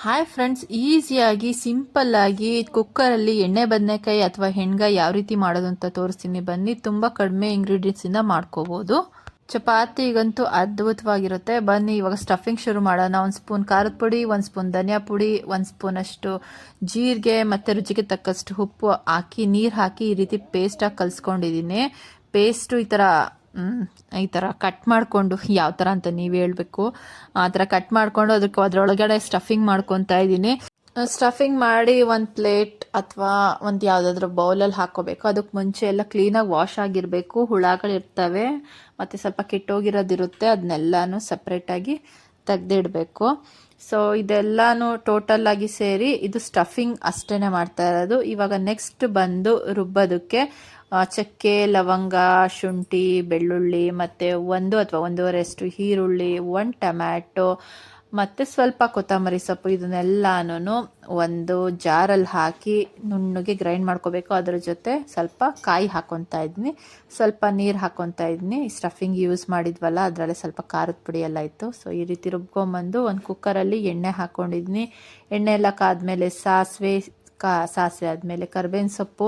Hi friends, ಈಸಿಯಾಗಿ ಸಿಂಪಲ್ಲಾಗಿ ಕುಕ್ಕರಲ್ಲಿ ಎಣ್ಣೆ ಬದನೆಕಾಯಿ ಅಥವಾ ಹೆಣ್ಗಾಯಿ ಯಾವ ರೀತಿ ಮಾಡೋದು ಅಂತ ತೋರಿಸ್ತೀನಿ ಬನ್ನಿ. ತುಂಬ ಕಡಿಮೆ ಇಂಗ್ರೀಡಿಯೆಂಟ್ಸಿಂದ ಮಾಡ್ಕೋಬೋದು. ಚಪಾತಿಗಂತೂ ಅದ್ಭುತವಾಗಿರುತ್ತೆ. ಬನ್ನಿ ಇವಾಗ ಸ್ಟಫಿಂಗ್ ಶುರು ಮಾಡೋಣ. 1 ಸ್ಪೂನ್ ಖಾರದ ಪುಡಿ, 1 ಸ್ಪೂನ್ ಧನಿಯಾ ಪುಡಿ, 1 ಸ್ಪೂನ್ ಅಷ್ಟು ಜೀರಿಗೆ ಮತ್ತು ರುಚಿಗೆ ತಕ್ಕಷ್ಟು ಉಪ್ಪು ಹಾಕಿ ನೀರು ಹಾಕಿ ಈ ರೀತಿ ಪೇಸ್ಟಾಗಿ ಕಲಿಸ್ಕೊಂಡಿದ್ದೀನಿ. ಪೇಸ್ಟು ಈ ಥರ ಕಟ್ ಮಾಡಿಕೊಂಡು, ಯಾವ ಥರ ಅಂತ ನೀವು ಹೇಳಬೇಕು, ಆ ಥರ ಕಟ್ ಮಾಡಿಕೊಂಡು ಅದರೊಳಗಡೆ ಸ್ಟಫಿಂಗ್ ಮಾಡ್ಕೊತಾ ಇದ್ದೀನಿ. ಸ್ಟಫಿಂಗ್ ಮಾಡಿ ಒಂದು ಪ್ಲೇಟ್ ಅಥವಾ ಒಂದು ಯಾವುದಾದ್ರೂ ಬೌಲಲ್ಲಿ ಹಾಕ್ಕೋಬೇಕು. ಅದಕ್ಕೆ ಮುಂಚೆ ಎಲ್ಲ ಕ್ಲೀನಾಗಿ ವಾಶ್ ಆಗಿರಬೇಕು. ಹುಳಗಳಿರ್ತವೆ ಮತ್ತು ಸ್ವಲ್ಪ ಕೆಟ್ಟೋಗಿರೋದಿರುತ್ತೆ, ಅದನ್ನೆಲ್ಲನೂ ಸಪ್ರೇಟಾಗಿ ತೆಗೆದಿಡಬೇಕು. ಸೊ ಇದೆಲ್ಲನೂ ಟೋಟಲಾಗಿ ಸೇರಿ ಇದು ಸ್ಟಫಿಂಗ್ ಅಷ್ಟೇ ಮಾಡ್ತಾ ಇರೋದು. ಇವಾಗ ನೆಕ್ಸ್ಟ್ ಬಂದು ರುಬ್ಬೋದಕ್ಕೆ ಚಕ್ಕೆ, ಲವಂಗ, ಶುಂಠಿ, ಬೆಳ್ಳುಳ್ಳಿ ಮತ್ತು 1 ಅಥವಾ 1.5 ಈರುಳ್ಳಿ, 1 ಟೊಮ್ಯಾಟೊ ಮತ್ತು ಸ್ವಲ್ಪ ಕೊತ್ತಂಬರಿ ಸೊಪ್ಪು, ಇದನ್ನೆಲ್ಲನೂ ಒಂದು ಜಾರಲ್ಲಿ ಹಾಕಿ ನುಣ್ಣಗೆ ಗ್ರೈಂಡ್ ಮಾಡ್ಕೋಬೇಕು. ಅದರ ಜೊತೆ ಸ್ವಲ್ಪ ಕಾಯಿ ಹಾಕ್ಕೊತಾ ಇದ್ದೀನಿ, ಸ್ವಲ್ಪ ನೀರು ಹಾಕ್ಕೊತಾ ಇದ್ದೀನಿ. ಸ್ಟಫಿಂಗ್ ಯೂಸ್ ಮಾಡಿದ್ವಲ್ಲ ಅದರಲ್ಲೇ ಸ್ವಲ್ಪ ಖಾರದ ಪುಡಿ ಎಲ್ಲ ಇತ್ತು. ಸೊ ಈ ರೀತಿ ರುಬ್ಕೊಂಬಂದು ಒಂದು ಕುಕ್ಕರಲ್ಲಿ ಎಣ್ಣೆ ಹಾಕ್ಕೊಂಡಿದ್ದೀನಿ. ಎಣ್ಣೆ ಎಲ್ಲ ಕಾದ್ಮೇಲೆ ಸಾಸಿವೆ ಆದಮೇಲೆ ಕರ್ಬೇವಿನ ಸೊಪ್ಪು,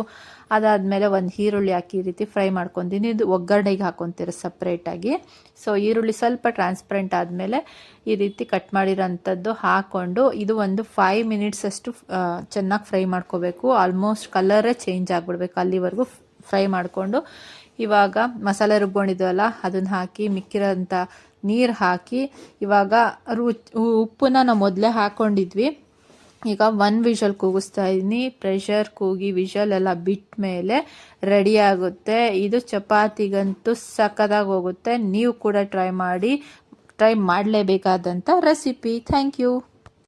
ಅದಾದಮೇಲೆ ಒಂದು ಈರುಳ್ಳಿ ಹಾಕಿ ಈ ರೀತಿ ಫ್ರೈ ಮಾಡ್ಕೊತೀನಿ. ಇದು ಒಗ್ಗರಣೆಗೆ ಹಾಕ್ಕೊತೀರ ಸಪ್ರೇಟಾಗಿ. ಸೊ ಈರುಳ್ಳಿ ಸ್ವಲ್ಪ ಟ್ರಾನ್ಸ್ಪರೆಂಟ್ ಆದಮೇಲೆ ಈ ರೀತಿ ಕಟ್ ಮಾಡಿರೋಂಥದ್ದು ಹಾಕ್ಕೊಂಡು ಇದು ಒಂದು 5 ಮಿನಿಟ್ಸ್ ಅಷ್ಟು ಚೆನ್ನಾಗಿ ಫ್ರೈ ಮಾಡ್ಕೋಬೇಕು. ಆಲ್ಮೋಸ್ಟ್ ಕಲರೇ ಚೇಂಜ್ ಆಗಿಬಿಡ್ಬೇಕು, ಅಲ್ಲಿವರೆಗೂ ಫ್ರೈ ಮಾಡಿಕೊಂಡು ಇವಾಗ ಮಸಾಲೆ ರುಬ್ಕೊಂಡಿದ್ವಲ್ಲ ಅದನ್ನು ಹಾಕಿ ಮಿಕ್ಕಿರೋಂಥ ನೀರು ಹಾಕಿ ಇವಾಗ ಉಪ್ಪನ್ನ ನಾವು ಮೊದಲೇ ಹಾಕ್ಕೊಂಡಿದ್ವಿ. ಈಗ 1 ವಿಷಲ್ ಕೂಗಿಸ್ತಾ ಇದ್ದೀನಿ. ಪ್ರೆಷರ್ ಕೂಗಿ ವಿಷಲ್ ಎಲ್ಲ ಬಿಟ್ಟ ಮೇಲೆ ರೆಡಿ ಆಗುತ್ತೆ. ಇದು ಚಪಾತಿಗಂತೂ ಸಖತ್ತಾಗಿ ಹೋಗುತ್ತೆ. ನೀವು ಕೂಡ ಟ್ರೈ ಮಾಡಲೇಬೇಕಾದಂಥ ರೆಸಿಪಿ. Thank you.